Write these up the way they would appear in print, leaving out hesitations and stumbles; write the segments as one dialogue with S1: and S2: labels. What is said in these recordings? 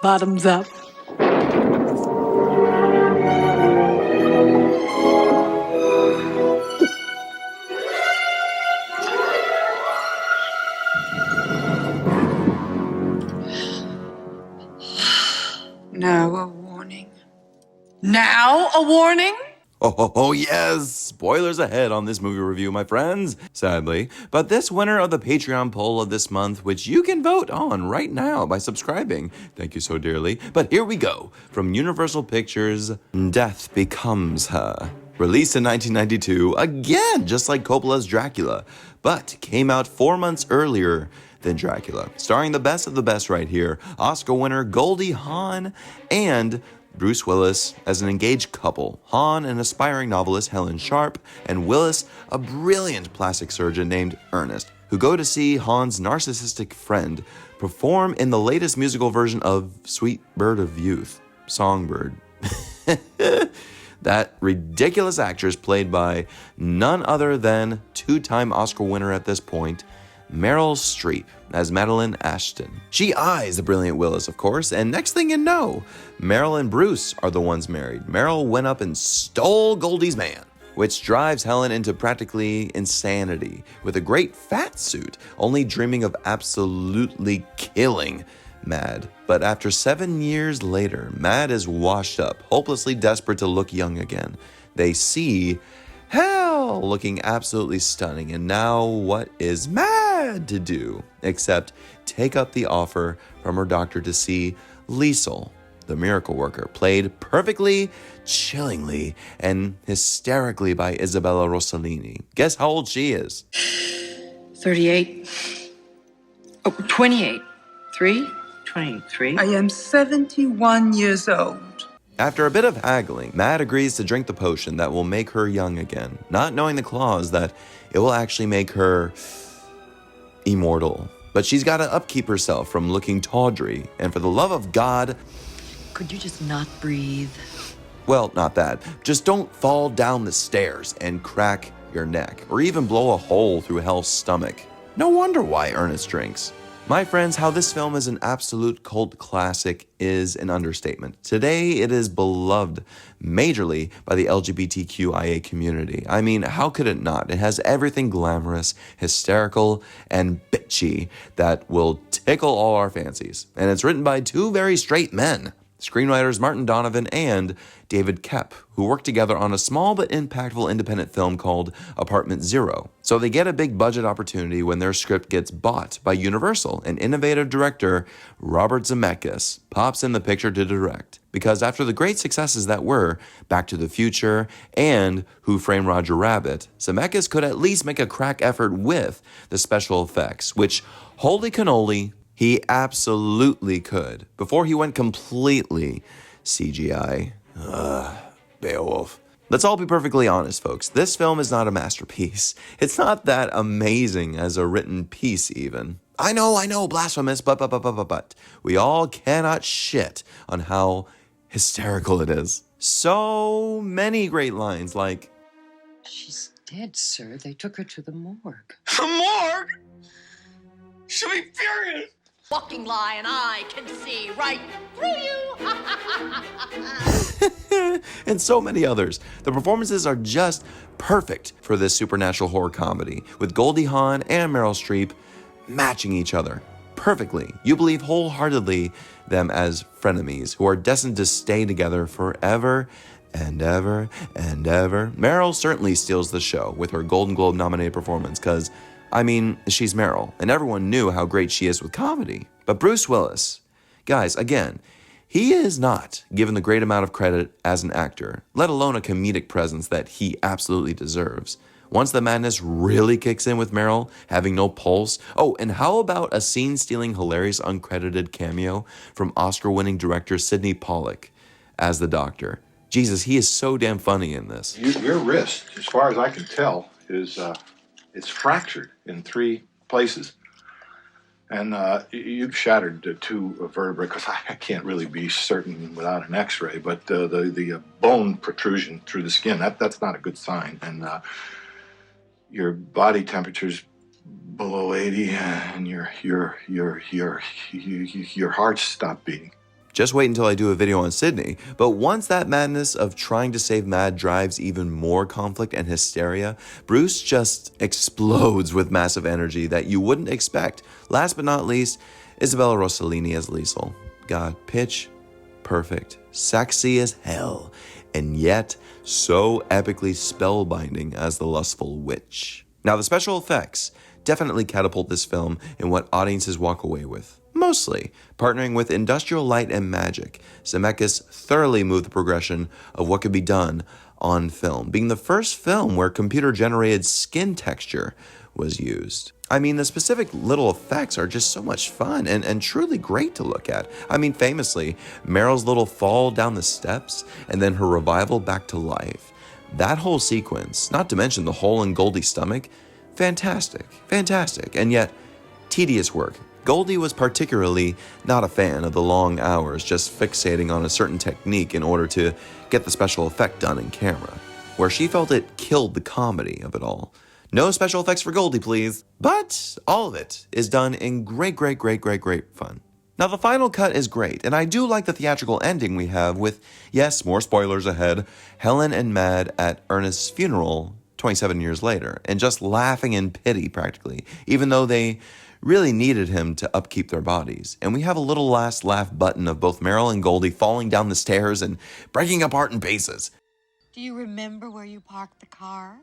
S1: Bottoms up.
S2: Now a warning. Now a warning?
S3: Oh, yes! Spoilers ahead on this movie review, my friends, sadly. But this winner of the Patreon poll of this month, which you can vote on right now by subscribing, thank you so dearly. But here we go. From Universal Pictures, Death Becomes Her. Released in 1992, again, just like Coppola's Dracula, but came out 4 months earlier than Dracula. Starring the best of the best right here, Oscar winner Goldie Hawn and Bruce Willis as an engaged couple, Hawn, an aspiring novelist, Helen Sharp, and Willis, a brilliant plastic surgeon named Ernest, who go to see Hawn's narcissistic friend perform in the latest musical version of Sweet Bird of Youth, Songbird. That ridiculous actress played by none other than two-time Oscar winner at this point, MerylStreep, as Madeline Ashton. She eyes the brilliant Willis, of course, and next thing you know, Meryl and Bruce are the ones married. Meryl went up and stole Goldie's man, which drives Helen into practically insanity with a great fat suit, only dreaming of absolutely killing Mad. But after 7 years later, Mad is washed up, hopelessly desperate to look young again. They see Hell looking absolutely stunning, and now what is Mad to do except take up the offer from her doctor to see Liesel, the miracle worker, played perfectly, chillingly, and hysterically by Isabella Rossellini. Guess how old she is?
S2: 38. Oh, 28. 23.
S1: I am 71 years old.
S3: After a bit of haggling, Mad agrees to drink the potion that will make her young again, not knowing the clause that it will actually make her immortal. But she's got to upkeep herself from looking tawdry, and for the love of God...
S4: Could you just not breathe?
S3: Well, not that. Just don't fall down the stairs and crack your neck, or even blow a hole through Hell's stomach. No wonder why Ernest drinks. My friends, how this film is an absolute cult classic is an understatement. Today, it is beloved majorly by the LGBTQIA community. I mean, how could it not? It has everything glamorous, hysterical, and bitchy that will tickle all our fancies. And it's written by two very straight men, screenwriters Martin Donovan and David Koepp, who worked together on a small but impactful independent film called Apartment Zero. So they get a big budget opportunity when their script gets bought by Universal, and innovative director Robert Zemeckis pops in the picture to direct. Because after the great successes that were Back to the Future and Who Framed Roger Rabbit, Zemeckis could at least make a crack effort with the special effects, which, holy cannoli, he absolutely could, before he went completely CGI. Beowulf. Let's all be perfectly honest, folks. This film is not a masterpiece. It's not that amazing as a written piece, even. I know, blasphemous, but. We all cannot shit on how hysterical it is. So many great lines like,
S4: She's dead, sir. They took her to the morgue.
S5: The morgue? She'll be furious.
S6: Fucking lie, and I can see right through you.
S3: and so many others. The performances are just perfect for this supernatural horror comedy, with Goldie Hawn and MerylStreep matching each other perfectly. You believe wholeheartedly them as frenemies who are destined to stay together forever and ever and ever. Meryl certainly steals the show with her Golden Globe nominated performance because, I mean, she's Meryl, and everyone knew how great she is with comedy. But Bruce Willis, guys, again, he is not given the great amount of credit as an actor, let alone a comedic presence that he absolutely deserves. Once the madness really kicks in with Meryl having no pulse. Oh, and how about a scene-stealing, hilarious, uncredited cameo from Oscar-winning director Sidney Pollack as the Doctor? Jesus, he is so damn funny in this.
S7: Your wrist, as far as I can tell, is it's fractured in 3 places. And you've shattered 2 vertebrae, because I can't really be certain without an x-ray, but the bone protrusion through the skin, that's not a good sign. And your body temperature's below 80, and your heart stopped beating.
S3: Just wait until I do a video on Sydney. But once that madness of trying to save Mad drives even more conflict and hysteria, Bruce just explodes with massive energy that you wouldn't expect. Last but not least, Isabella Rossellini as Liesl. God, pitch perfect, sexy as hell, and yet so epically spellbinding as the lustful witch. Now, the special effects definitely catapult this film in what audiences walk away with. Mostly, partnering with industrial light and magic, Zemeckis thoroughly moved the progression of what could be done on film, being the first film where computer-generated skin texture was used. I mean, the specific little effects are just so much fun and truly great to look at. I mean, famously, Meryl's little fall down the steps and then her revival back to life. That whole sequence, not to mention the hole in Goldie's stomach, fantastic, and yet tedious work. Goldie was particularly not a fan of the long hours just fixating on a certain technique in order to get the special effect done in camera, where she felt it killed the comedy of it all. No special effects for Goldie, please. But all of it is done in great fun. Now, the final cut is great, and I do like the theatrical ending we have with, yes, more spoilers ahead, Helen and Mad at Ernest's funeral 27 years later, and just laughing in pity practically, even though they really needed him to upkeep their bodies. And we have a little last laugh button of both Meryl and Goldie falling down the stairs and breaking apart in pieces.
S8: Do you remember where you parked the car?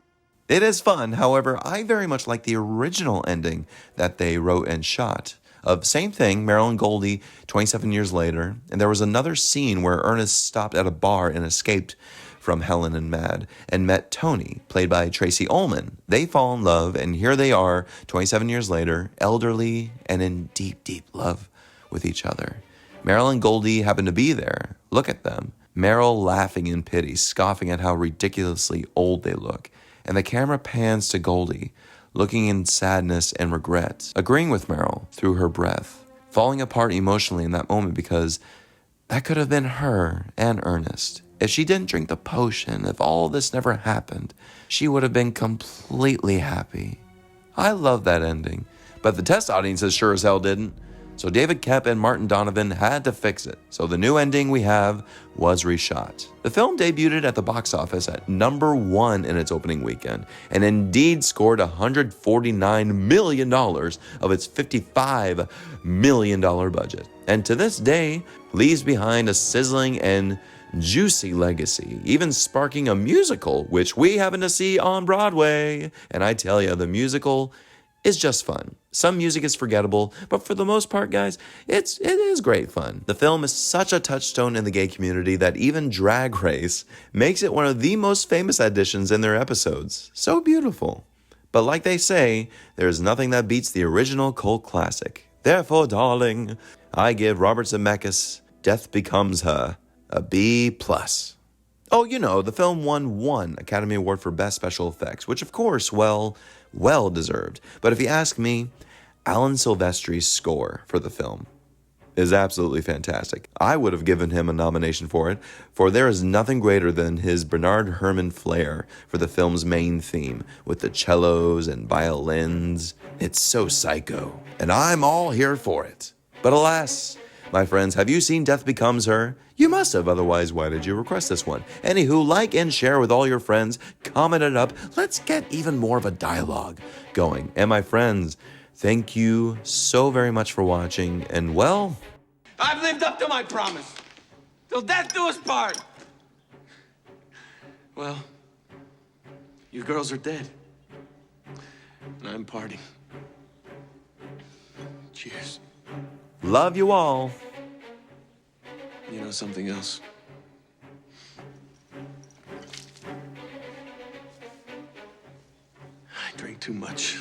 S3: It is fun, however, I very much like the original ending that they wrote and shot. Of same thing, Meryl and Goldie 27 years later, and there was another scene where Ernest stopped at a bar and escaped from Helen and Mad and met Tony, played by Tracy Ullman. They fall in love, and here they are 27 years later, elderly and in deep love with each other. Meryl and Goldie happen to be there. Look at them. Meryl laughing in pity, scoffing at how ridiculously old they look. And the camera pans to Goldie, looking in sadness and regret, agreeing with Meryl through her breath, falling apart emotionally in that moment because that could have been her and Ernest. If she didn't drink the potion, if all this never happened, she would have been completely happy. I love that ending, but the test audiences sure as hell didn't. So David Koepp and Martin Donovan had to fix it. So the new ending we have was reshot. The film debuted at the box office at #1 in its opening weekend, and indeed scored $149 million of its $55 million budget. And to this day, leaves behind a sizzling and juicy legacy, even sparking a musical, which we happen to see on Broadway. And I tell you, the musical is just fun. Some music is forgettable, but for the most part, guys, it is great fun. The film is such a touchstone in the gay community that even Drag Race makes it one of the most famous additions in their episodes. So beautiful. But like they say, there's nothing that beats the original cult classic. Therefore, darling, I give Robert Zemeckis' Death Becomes Her a B+. Oh, you know, the film won 1 Academy Award for Best Special Effects, which of course, well deserved. But if you ask me, Alan Silvestri's score for the film is absolutely fantastic. I would have given him a nomination for it, for there is nothing greater than his Bernard Herrmann flair for the film's main theme, with the cellos and violins. It's so psycho, and I'm all here for it. But alas, my friends, have you seen Death Becomes Her? You must have, otherwise why did you request this one? Anywho, like and share with all your friends, comment it up, let's get even more of a dialogue going. And my friends, thank you so very much for watching, and well,
S5: I've lived up to my promise. Till death do us part. Well, you girls are dead. And I'm parting. Cheers.
S3: love you all.
S5: You know something else? I drink too much.